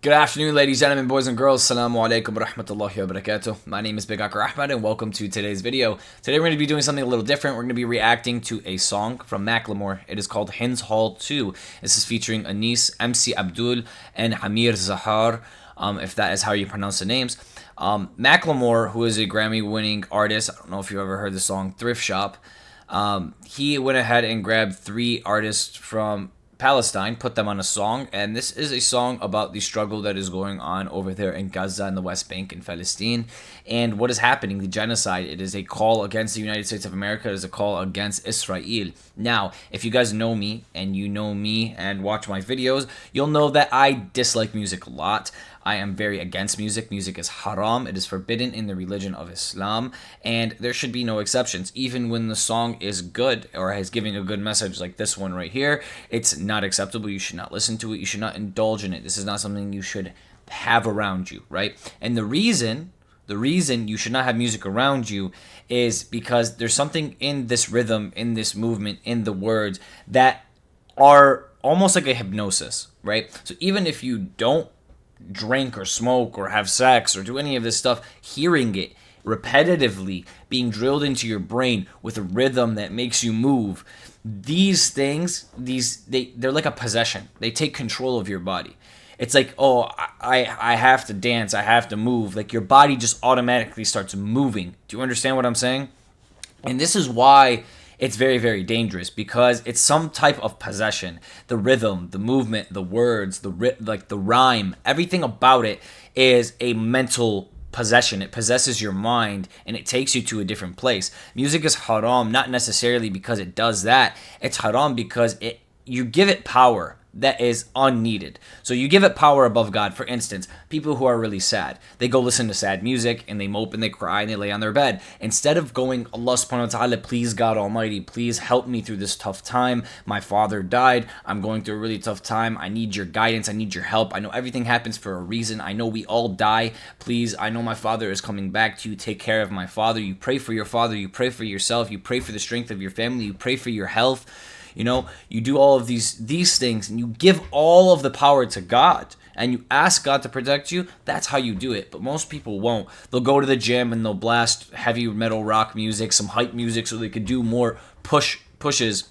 Good afternoon, ladies, gentlemen, boys and girls. Assalamu alaikum wa rahmatullahi wa barakatuh. My name is Big Akar Ahmed and welcome to today's video. Today we're going to be doing something a little different. We're going to be reacting to a song from Macklemore. It is called Hinds Hall 2. This is featuring Anis, MC Abdul, and Amer Zahr, if that is how you pronounce the names. Macklemore, who is a Grammy-winning artist, I don't know if you've ever heard the song Thrift Shop, he went ahead and grabbed 3 artists from Palestine, put them on a song, and this is a song about the struggle that is going on over there in Gaza and the West Bank in Palestine, and what is happening, the genocide. It is a call against the United States of America. It is a call against Israel. Now, if you guys know me, and you know me and watch my videos, you'll know that I dislike music a lot. I am very against music. Music is haram. It is forbidden in the religion of Islam, and there should be no exceptions. Even when the song is good or is giving a good message like this one right here, it's not acceptable. You should not listen to it. You should not indulge in it. This is not something you should have around you, right? And the reason you should not have music around you is because there's something in this rhythm, in this movement, in the words that are almost like a hypnosis, right? So even if you don't drink or smoke or have sex or do any of this stuff, hearing it repetitively being drilled into your brain with a rhythm that makes you move, these things, they're like a possession. They take control of your body. It's like, oh, I have to dance, I have to move. Like your body just automatically starts moving. Do you understand what I'm saying? And this is why it's very, very dangerous, because it's some type of possession. The rhythm, the movement, the words, the rhyme, everything about it is a mental possession. It possesses your mind and it takes you to a different place. Music is haram not necessarily because it does that. It's haram because you give it power that is unneeded. So you give it power above God. For instance, people who are really sad, they go listen to sad music and they mope and they cry and they lay on their bed. Instead of going, Allah subhanahu wa ta'ala, please God Almighty, please help me through this tough time. My father died. I'm going through a really tough time. I need your guidance. I need your help. I know everything happens for a reason. I know we all die. Please, I know my father is coming back to you. Take care of my father. You pray for your father. You pray for yourself. You pray for the strength of your family. You pray for your health. You know, you do all of these things and you give all of the power to God and you ask God to protect you. That's how you do it. But most people won't. They'll go to the gym and they'll blast heavy metal rock music, some hype music, so they could do more pushes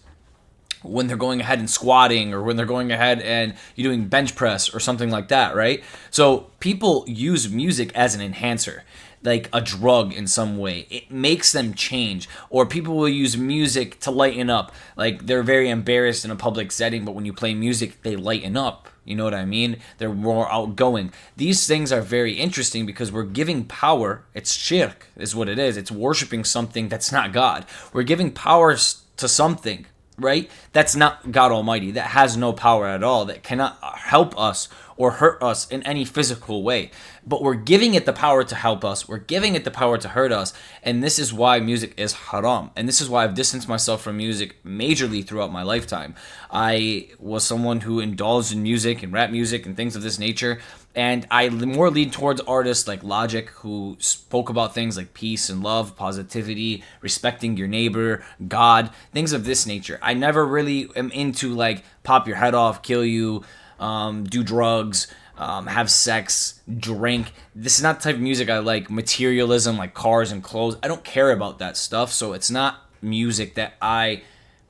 when they're going ahead and squatting or when they're going ahead and you're doing bench press or something like that, right? So people use music as an enhancer, like a drug in some way. It makes them change. Or people will use music to lighten up. Like they're very embarrassed in a public setting, but when you play music, they lighten up. You know what I mean? They're more outgoing. These things are very interesting because we're giving power. It's shirk is what it is. It's worshiping something that's not God. We're giving power to something, right? That's not God Almighty. That has no power at all. That cannot help us or hurt us in any physical way. But we're giving it the power to help us. We're giving it the power to hurt us. And this is why music is haram. And this is why I've distanced myself from music majorly throughout my lifetime. I was someone who indulged in music and rap music and things of this nature. And I more lean towards artists like Logic, who spoke about things like peace and love, positivity, respecting your neighbor, God, things of this nature. I never really am into like pop your head off, kill you, do drugs, have sex, drink. This is not the type of music I like. Materialism, like cars and clothes. I don't care about that stuff, so it's not music that I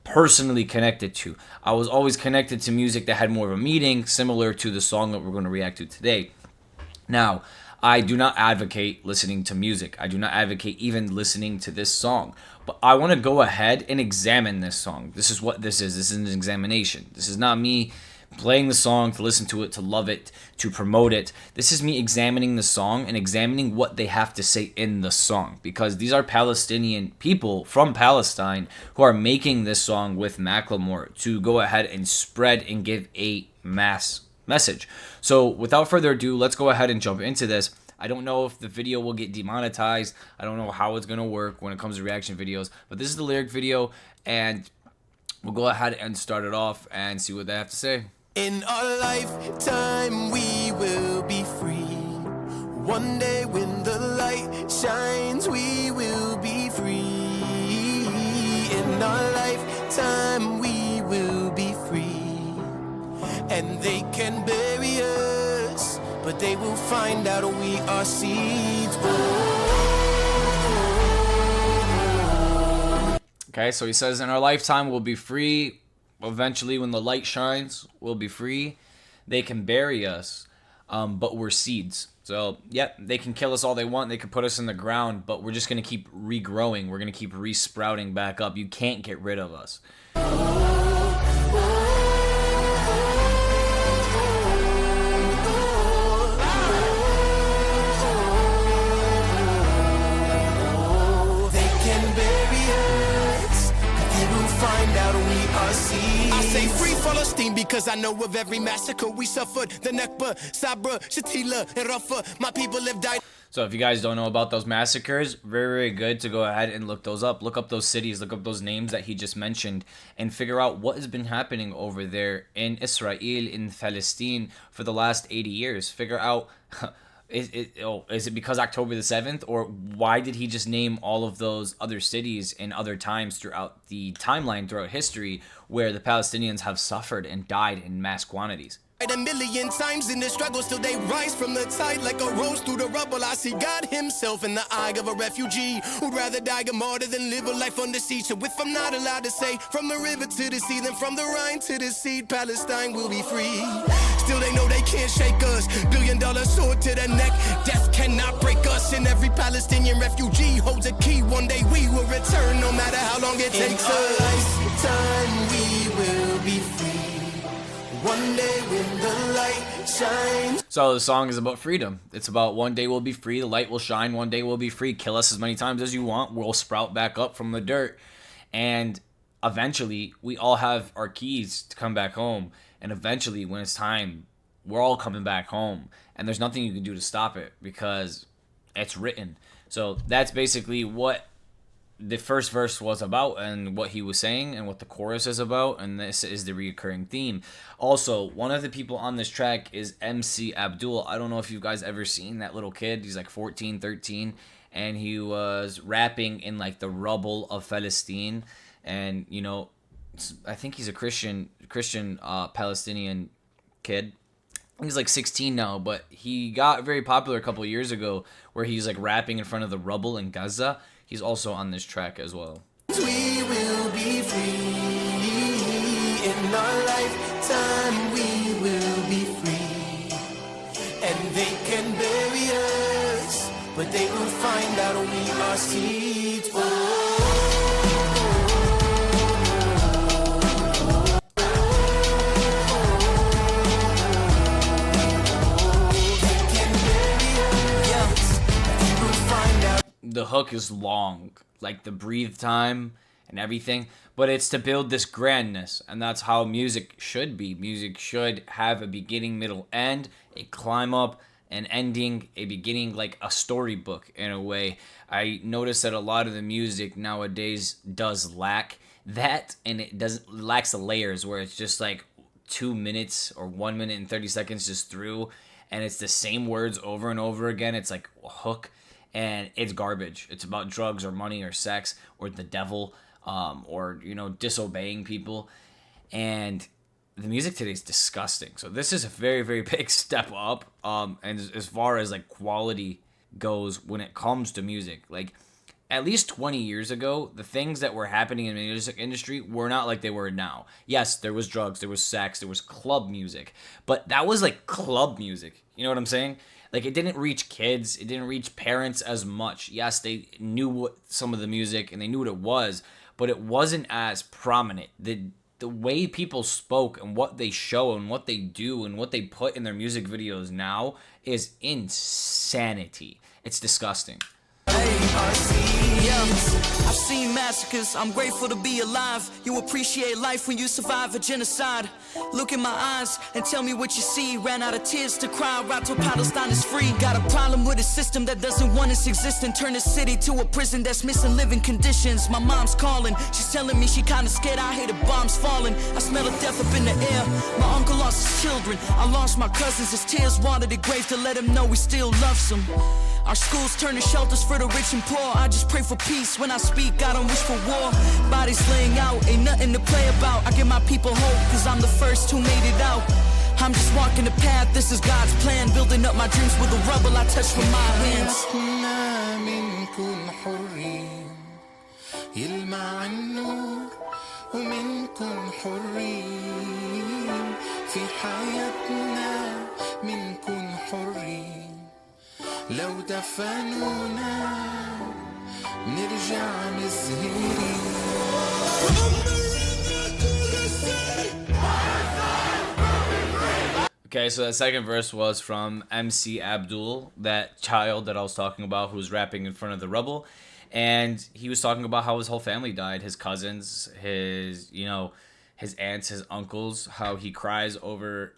personally connected to. I was always connected to music that had more of a meaning, similar to the song that we're going to react to today. Now, I do not advocate listening to music. I do not advocate even listening to this song. But I want to go ahead and examine this song. This is what this is. This is an examination. This is not me playing the song to listen to it, to love it, to promote it. This is me examining the song and examining what they have to say in the song, because these are Palestinian people from Palestine who are making this song with Macklemore to go ahead and spread and give a mass message. So without further ado, let's go ahead and jump into this. I don't know if the video will get demonetized. I don't know how it's going to work when it comes to reaction videos, but this is the lyric video and we'll go ahead and start it off and see what they have to say. In our lifetime we will be free. One day when the light shines we will be free. In our lifetime we will be free. And they can bury us but they will find out we are seeds. Okay, so he says, in our lifetime we'll be free. Eventually, when the light shines, we'll be free. They can bury us, but we're seeds. So, yep, they can kill us all they want. They can put us in the ground, but we're just going to keep regrowing. We're going to keep resprouting back up. You can't get rid of us. I say free Palestine because I know of every massacre we suffered. The Nakba, Sabra, Shatila, and Rafah. My people have died. So if you guys don't know about those massacres, very, very good to go ahead and look those up. Look up those cities, look up those names that he just mentioned, and figure out what has been happening over there in Israel, in Palestine, for the last 80 years. Figure out, is it because October the 7th? Or why did he just name all of those other cities in other times throughout the timeline, throughout history, where the Palestinians have suffered and died in mass quantities? A million times in the struggle, still they rise from the tide like a rose through the rubble. I see God himself in the eye of a refugee who'd rather die a martyr than live a life under siege. So if I'm not allowed to say from the river to the sea, then from the Rhine to the sea, Palestine will be free. Still they know they can't shake us. $1 billion sword to the neck, death cannot break us. And every Palestinian refugee holds a key. One day we will return, no matter how long it takes us. Lifetime we will be free. One day when the light shines. So the song is about freedom. It's about one day we'll be free, the light will shine, one day we'll be free. Kill us as many times as you want, we'll sprout back up from the dirt. And eventually, we all have our keys to come back home. And eventually, when it's time, we're all coming back home. And there's nothing you can do to stop it because it's written. So that's basically what the first verse was about and what he was saying and what the chorus is about, and this is the recurring theme. Also, one of the people on this track is MC Abdul. I don't know if you guys ever seen that little kid. He's like 14, 13, and he was rapping in like the rubble of Palestine. And you know, I think he's a Christian Palestinian kid. He's like 16 now, but he got very popular a couple of years ago where he's like rapping in front of the rubble in Gaza. He's also on this track as well. We will be free. In our lifetime we will be free. And they can bury us, but they will find out we are seeds. The hook is long, like the breathe time and everything, but it's to build this grandness, and that's how music should be. Music should have a beginning, middle, end, a climb up, an ending, a beginning, like a storybook in a way. I notice that a lot of the music nowadays does lack that, and it lacks the layers where it's just like 2 minutes or 1 minute and 30 seconds just through, and it's the same words over and over again. It's like a hook. And it's garbage. It's about drugs or money or sex or the devil, or, you know, disobeying people. And the music today is disgusting. So this is a very, very big step up. And as far as like quality goes when it comes to music, like at least 20 years ago, the things that were happening in the music industry were not like they were now. Yes, there was drugs, there was sex, there was club music, but that was like club music. You know what I'm saying? Like, it didn't reach kids, it didn't reach parents as much. Yes, they knew what some of the music and they knew what it was, but it wasn't as prominent. The way people spoke and what they show and what they do and what they put in their music videos now is insanity. It's disgusting. I've seen massacres, I'm grateful to be alive. You appreciate life when you survive a genocide. Look in my eyes and tell me what you see. Ran out of tears to cry out till Palestine is free. Got a problem with a system that doesn't want us existing. Turn the city to a prison that's missing living conditions. My mom's calling, she's telling me she kinda scared. I hear the bombs falling, I smell of death up in the air. My uncle lost his children, I lost my cousins. His tears water the grave to let him know we still love some. Our schools turn to shelters for the rich and poor. I just pray for peace when I speak, I don't wish for war. Bodies laying out, ain't nothing to play about. I give my people hope, cause I'm the first who made it out. I'm just walking the path, this is God's plan. Building up my dreams with the rubble I touch with my hands. حياتنا منكن حرين يلمع النور ومنكن حرين في حياتنا منكن حرين لو دفنونا نرجع مزهرين. Okay, so that second verse was from MC Abdul, that child that I was talking about who was rapping in front of the rubble. And he was talking about how his whole family died, his cousins, his aunts, his uncles, how he cries over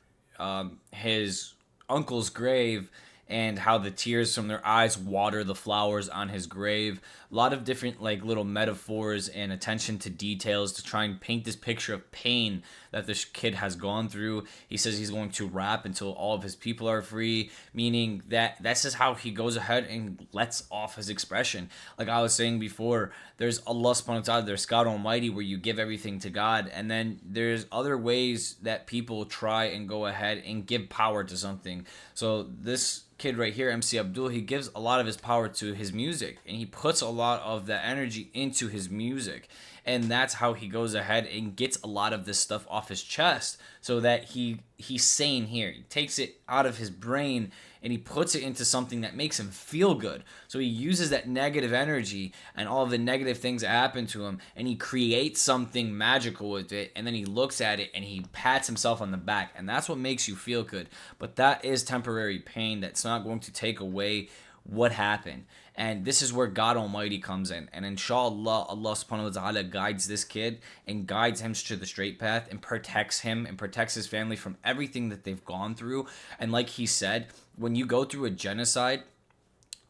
his uncle's grave and how the tears from their eyes water the flowers on his grave. A lot of different like little metaphors and attention to details to try and paint this picture of pain that this kid has gone through. He says he's going to rap until all of his people are free, meaning that that's just how he goes ahead and lets off his expression. Like I was saying before, there's Allah subhanahu wa ta'ala, there's God Almighty, where you give everything to God, and then there's other ways that people try and go ahead and give power to something. So this kid right here, MC Abdul, he gives a lot of his power to his music, and he puts a lot of that energy into his music, and that's how he goes ahead and gets a lot of this stuff off his chest, so that he's sane here. He takes it out of his brain and he puts it into something that makes him feel good. So he uses that negative energy and all of the negative things that happen to him, and he creates something magical with it, and then he looks at it and he pats himself on the back, and that's what makes you feel good. But that is temporary pain. That's not going to take away what happened. And this is where God Almighty comes in, and inshallah Allah subhanahu wa ta'ala guides this kid and guides him to the straight path and protects him and protects his family from everything that they've gone through. And like he said, when you go through a genocide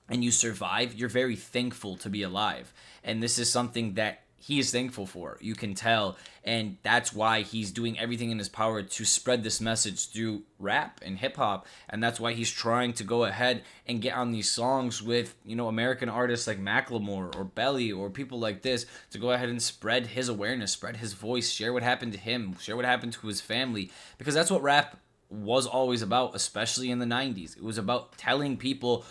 and you survive, you're very thankful to be alive, and this is something that he is thankful for. You can tell, and that's why he's doing everything in his power to spread this message through rap and hip-hop, and that's why he's trying to go ahead and get on these songs with, American artists like Macklemore or Belly or people like this to go ahead and spread his awareness, spread his voice, share what happened to him, share what happened to his family, because that's what rap was always about, especially in the 90s. It was about telling people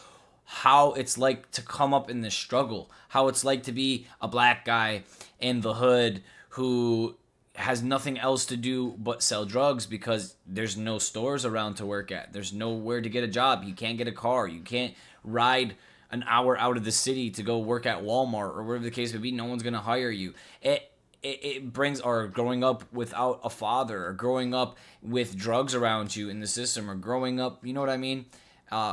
how it's like to come up in this struggle, how it's like to be a black guy in the hood who has nothing else to do but sell drugs because there's no stores around to work at. There's nowhere to get a job. You can't get a car. You can't ride an hour out of the city to go work at Walmart or whatever the case may be. No one's going to hire you. It brings, or growing up without a father, or growing up with drugs around you in the system, or growing up, you know what I mean?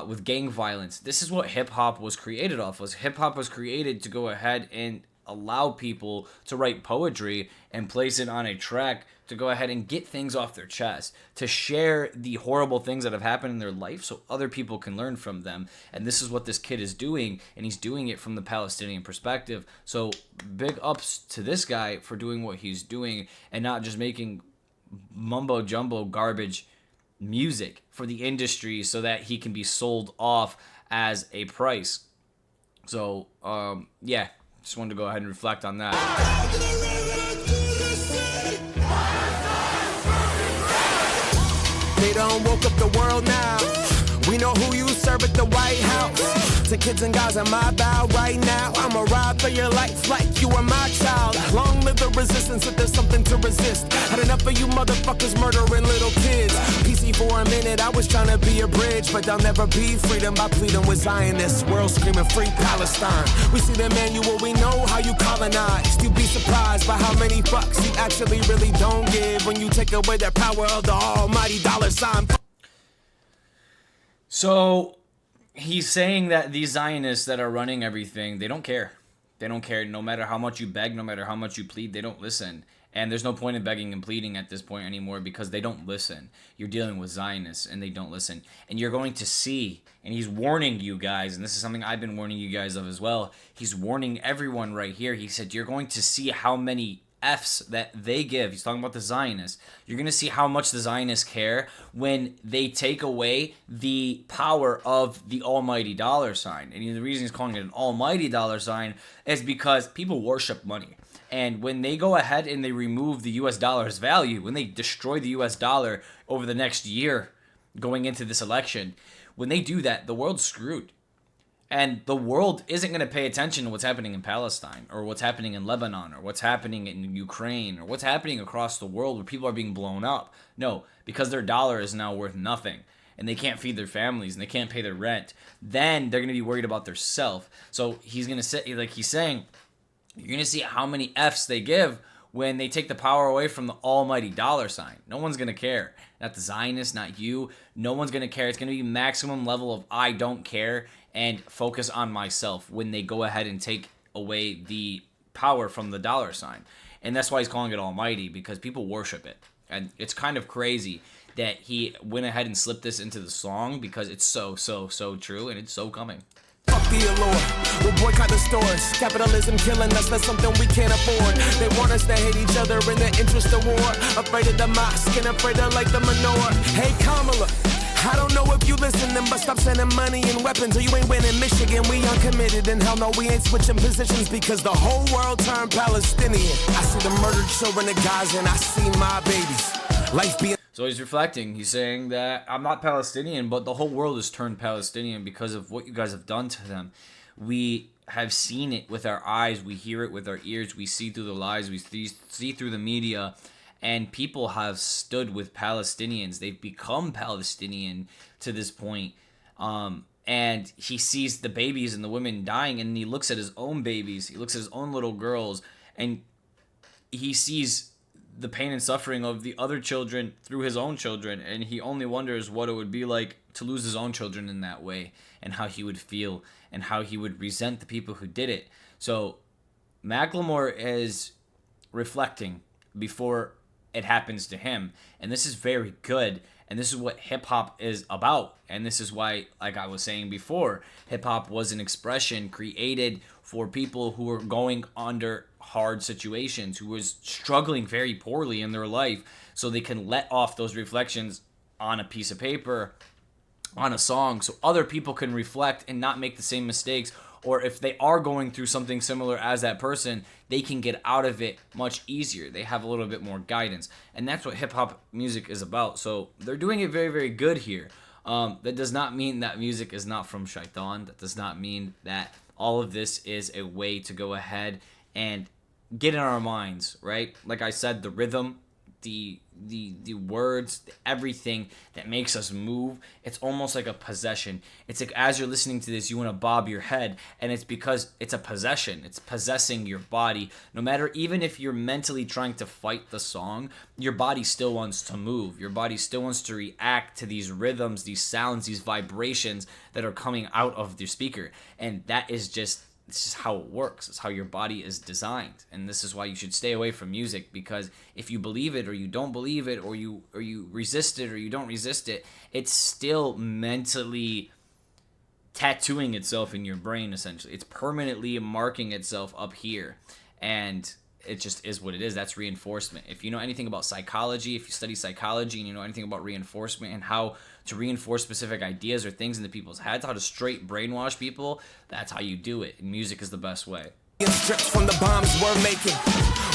With gang violence. This is what hip-hop was created off of. Hip-hop was created to go ahead and allow people to write poetry and place it on a track to go ahead and get things off their chest, to share the horrible things that have happened in their life so other people can learn from them. And this is what this kid is doing, and he's doing it from the Palestinian perspective. So big ups to this guy for doing what he's doing and not just making mumbo jumbo garbage music for the industry so that he can be sold off as a price. So yeah, just wanted to go ahead and reflect on that. They done woke up the world now. We know who you serve at the White House. To kids and guys on my bow right now. I'ma ride for your life like you are my child. Long live the resistance if there's something to resist. Had enough of you motherfuckers murdering little kids. PC for a minute, I was trying to be a bridge, but there'll never be freedom by pleading with Zionists. World screaming free Palestine. We see the manual, we know how you colonized. You'd be surprised by how many fucks you actually really don't give when you take away that power of the almighty dollar sign. So he's saying that these Zionists that are running everything, they don't care. They don't care. No matter how much you beg, no matter how much you plead, they don't listen. And there's no point in begging and pleading at this point anymore because they don't listen. You're dealing with Zionists and they don't listen. And you're going to see, and he's warning you guys, and this is something I've been warning you guys of as well. He's warning everyone right here. He said, you're going to see how many F's that they give. He's talking about the Zionists. You're going to see how much the Zionists care when they take away the power of the almighty dollar sign. And the reason he's calling it an almighty dollar sign is because people worship money. And when they go ahead and they remove the US dollar's value, when they destroy the US dollar over the next year going into this election, when they do that, the world's screwed. And the world isn't going to pay attention to what's happening in Palestine or what's happening in Lebanon or what's happening in Ukraine or what's happening across the world where people are being blown up. No, because their dollar is now worth nothing and they can't feed their families and they can't pay their rent. Then they're going to be worried about their self. So he's going to say, like he's saying, you're going to see how many F's they give when they take the power away from the almighty dollar sign. No one's going to care. Not the Zionists, not you. No one's going to care. It's going to be maximum level of I don't care and focus on myself when they go ahead and take away the power from the dollar sign. And that's why he's calling it almighty, because people worship it. And it's kind of crazy that he went ahead and slipped this into the song because it's so true and it's so coming. Fuck the allure, we'll boycott the stores. Capitalism killing us, that's something we can't afford. They want us to hate each other in the interest of war. Afraid of the mosque and afraid of like the menorah. Hey Kamala, I don't know if you listening, but stop sending money and weapons or you ain't winning Michigan. We uncommitted and hell no, we ain't switching positions because the whole world turned Palestinian. I see the murdered children of Gaza and I see my babies. Life being... So he's reflecting. He's saying that I'm not Palestinian, but the whole world has turned Palestinian because of what you guys have done to them. We have seen it with our eyes. We hear it with our ears. We see through the lies. We see through the media. And people have stood with Palestinians. They've become Palestinian to this point. And he sees the babies and the women dying, and he looks at his own babies. He looks at his own little girls, and he sees the pain and suffering of the other children through his own children, and he only wonders what it would be like to lose his own children in that way, and how he would feel, and how he would resent the people who did it. So Macklemore is reflecting before it happens to him, and this is very good, and this is what hip-hop is about. And this is why, like I was saying before, hip-hop was an expression created for people who were going under hard situations, who was struggling very poorly in their life, so they can let off those reflections on a piece of paper, on a song, so other people can reflect and not make the same mistakes. Or if they are going through something similar as that person, they can get out of it much easier. They have a little bit more guidance. And that's what hip-hop music is about. So they're doing it very, very good here. That does not mean that music is not from Shaitan. That does not mean that all of this is a way to go ahead and get in our minds, right? Like I said, the rhythm, the words, everything that makes us move, it's almost like a possession. It's like as you're listening to this, you want to bob your head, and it's because it's a possession. It's possessing your body. No matter, even if you're mentally trying to fight the song, your body still wants to move. Your body still wants to react to these rhythms, these sounds, these vibrations that are coming out of the speaker. And that is just, this is how it works. It's how your body is designed. And this is why you should stay away from music, because if you believe it or you don't believe it, or you resist it or you don't resist it, it's still mentally tattooing itself in your brain, essentially. It's permanently marking itself up here. And it just is what it is. That's reinforcement. If you know anything about psychology, if you study psychology and you know anything about reinforcement and how to reinforce specific ideas or things into people's heads, how to straight brainwash people, that's how you do it. And music is the best way. From the bombs we're making.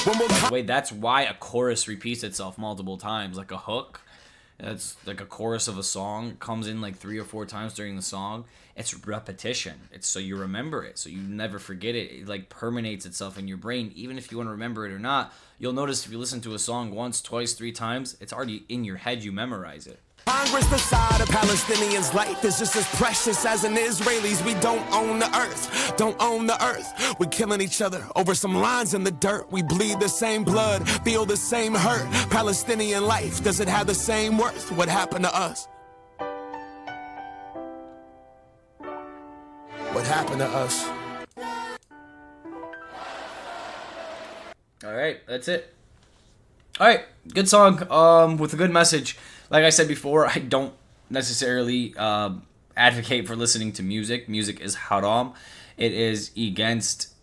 By the way, that's why a chorus repeats itself multiple times, like a hook. That's like a chorus of a song comes in like 3 or 4 times during the song. It's repetition. It's so you remember it, so you never forget it. It like permeates itself in your brain, even if you want to remember it or not. You'll notice if you listen to a song once, twice, 3 times, it's already in your head. You memorize it. Congress decide a Palestinian's life is just as precious as an Israeli's. We don't own the earth, don't own the earth. We're killing each other over some lines in the dirt. We bleed the same blood, feel the same hurt. Palestinian life, does it have the same worth? What happened to us? What happened to us? All right, that's it. All right, good song with a good message. Like I said before, I don't necessarily advocate for listening to music. Music is haram. It is against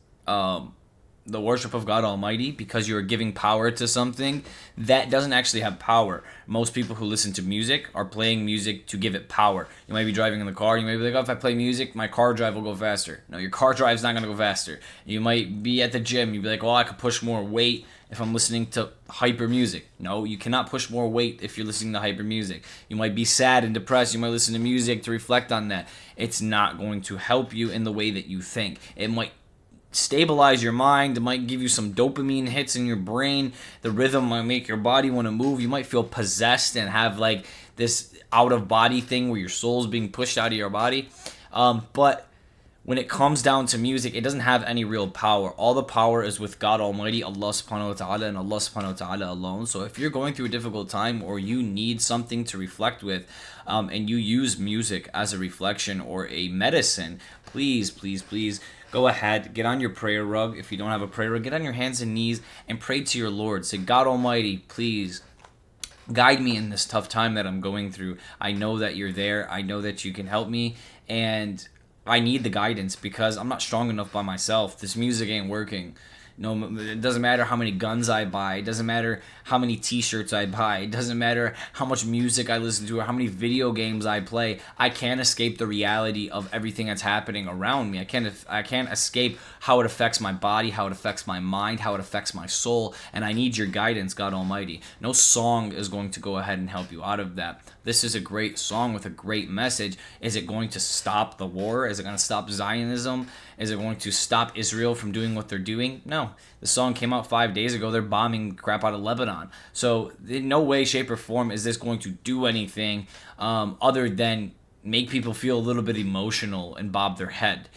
the worship of God Almighty because you're giving power to something that doesn't actually have power. Most people who listen to music are playing music to give it power. You might be driving in the car, you might be like, oh, if I play music, my car drive will go faster. No, your car drive's not going to go faster. You might be at the gym, you'd be like, oh, I could push more weight if I'm listening to hyper music. No, you cannot push more weight if you're listening to hyper music. You might be sad and depressed, you might listen to music to reflect on that. It's not going to help you in the way that you think. It might stabilize your mind. It might give you some dopamine hits in your brain. The rhythm might make your body want to move. You might feel possessed and have like this out of body thing where your soul's being pushed out of your body. But when it comes down to music, it doesn't have any real power. All the power is with God Almighty, Allah subhanahu wa ta'ala, and Allah subhanahu wa ta'ala alone. So if you're going through a difficult time or you need something to reflect with, and you use music as a reflection or a medicine, please, please, please go ahead, get on your prayer rug. If you don't have a prayer rug, get on your hands and knees and pray to your Lord. Say, God Almighty, please guide me in this tough time that I'm going through. I know that you're there. I know that you can help me. And I need the guidance because I'm not strong enough by myself. This music ain't working. No, it doesn't matter how many guns I buy. It doesn't matter how many t-shirts I buy. It doesn't matter how much music I listen to or how many video games I play. I can't escape the reality of everything that's happening around me. I can't escape how it affects my body, how it affects my mind, how it affects my soul. And I need your guidance, God Almighty. No song is going to go ahead and help you out of that. This is a great song with a great message. Is it going to stop the war? Is it going to stop Zionism? Is it going to stop Israel from doing what they're doing? No. The song came out 5 days ago. They're bombing crap out of Lebanon. So in no way, shape, or form is this going to do anything other than make people feel a little bit emotional and bob their head.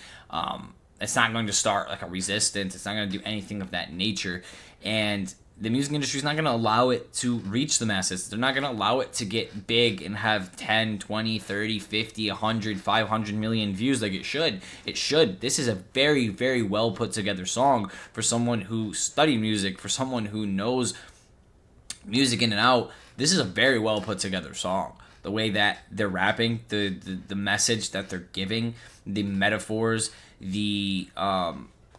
It's not going to start like a resistance. It's not going to do anything of that nature. And the music industry is not going to allow it to reach the masses. They're not going to allow it to get big and have 10, 20, 30, 50, 100, 500 million views like it should. It should. This is a very, very well put together song for someone who studied music, for someone who knows music in and out. This is a very well put together song. The way that they're rapping, the message that they're giving, the metaphors, the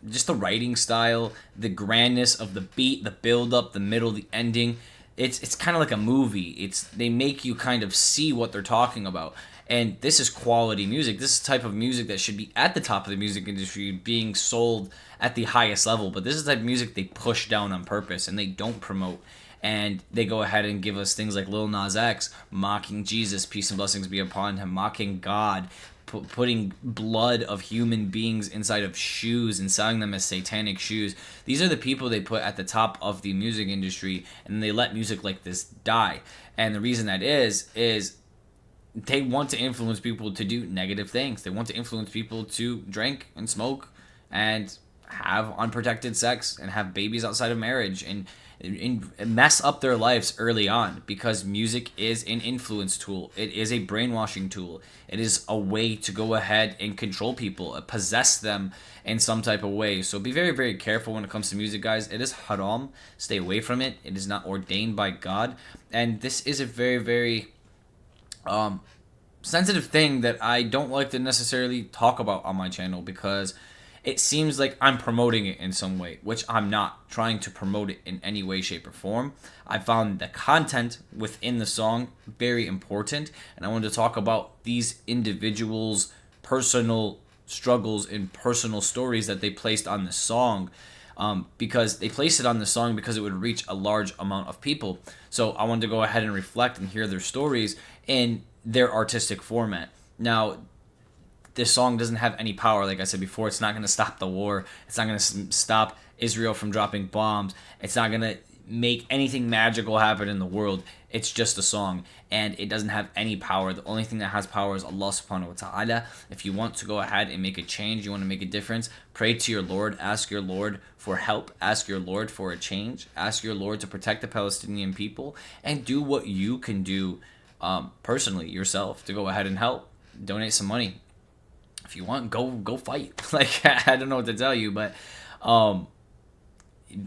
just the writing style, the grandness of the beat, the build up, the middle, the ending. It's kind of like a movie. They make you kind of see what they're talking about. And this is quality music. This is the type of music that should be at the top of the music industry, being sold at the highest level. But this is the type of music they push down on purpose and they don't promote. And they go ahead and give us things like Lil Nas X mocking Jesus, peace and blessings be upon him, mocking God, putting blood of human beings inside of shoes and selling them as satanic shoes. These are the people they put at the top of the music industry, and they let music like this die. And the reason that is they want to influence people to do negative things. They want to influence people to drink and smoke and have unprotected sex and have babies outside of marriage and mess up their lives early on, because music is an influence tool. It is a brainwashing tool. It is a way to go ahead and control people, possess them in some type of way. So be very, very careful when it comes to music, guys. It is haram. Stay away from it. It is not ordained by God. And this is a very, very sensitive thing that I don't like to necessarily talk about on my channel, because it seems like I'm promoting it in some way, which I'm not trying to promote it in any way, shape, or form. I found the content within the song very important, and I wanted to talk about these individuals' personal struggles and personal stories that they placed on the song, because they placed it on the song because it would reach a large amount of people. So I wanted to go ahead and reflect and hear their stories in their artistic format. Now, this song doesn't have any power. Like I said before, it's not going to stop the war. It's not going to stop Israel from dropping bombs. It's not going to make anything magical happen in the world. It's just a song, and it doesn't have any power. The only thing that has power is Allah subhanahu wa ta'ala. If you want to go ahead and make a change, you want to make a difference, pray to your Lord, ask your Lord for help, ask your Lord for a change, ask your Lord to protect the Palestinian people, and do what you can do personally yourself to go ahead and help. Donate some money. If you want, go fight. Like, I don't know what to tell you, but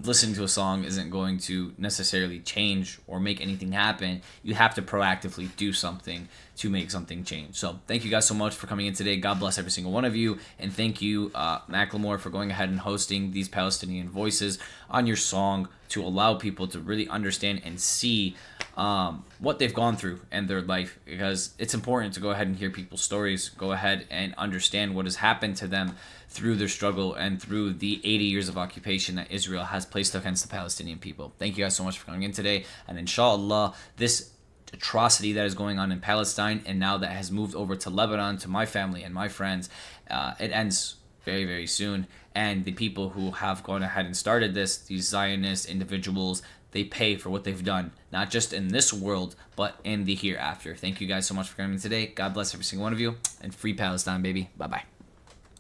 listening to a song isn't going to necessarily change or make anything happen. You have to proactively do something to make something change. So thank you guys so much for coming in today. God bless every single one of you. And thank you, Macklemore, for going ahead and hosting these Palestinian voices on your song to allow people to really understand and see what they've gone through in their life, because it's important to go ahead and hear people's stories, go ahead and understand what has happened to them through their struggle and through the 80 years of occupation that Israel has placed against the Palestinian people. Thank you guys so much for coming in today, and inshallah, this atrocity that is going on in Palestine and now that has moved over to Lebanon, to my family and my friends, it ends very, very soon. And the people who have gone ahead and started this, these Zionist individuals, they pay for what they've done, not just in this world, but in the hereafter. Thank you guys so much for coming in today. God bless every single one of you, and free Palestine, baby. Bye-bye.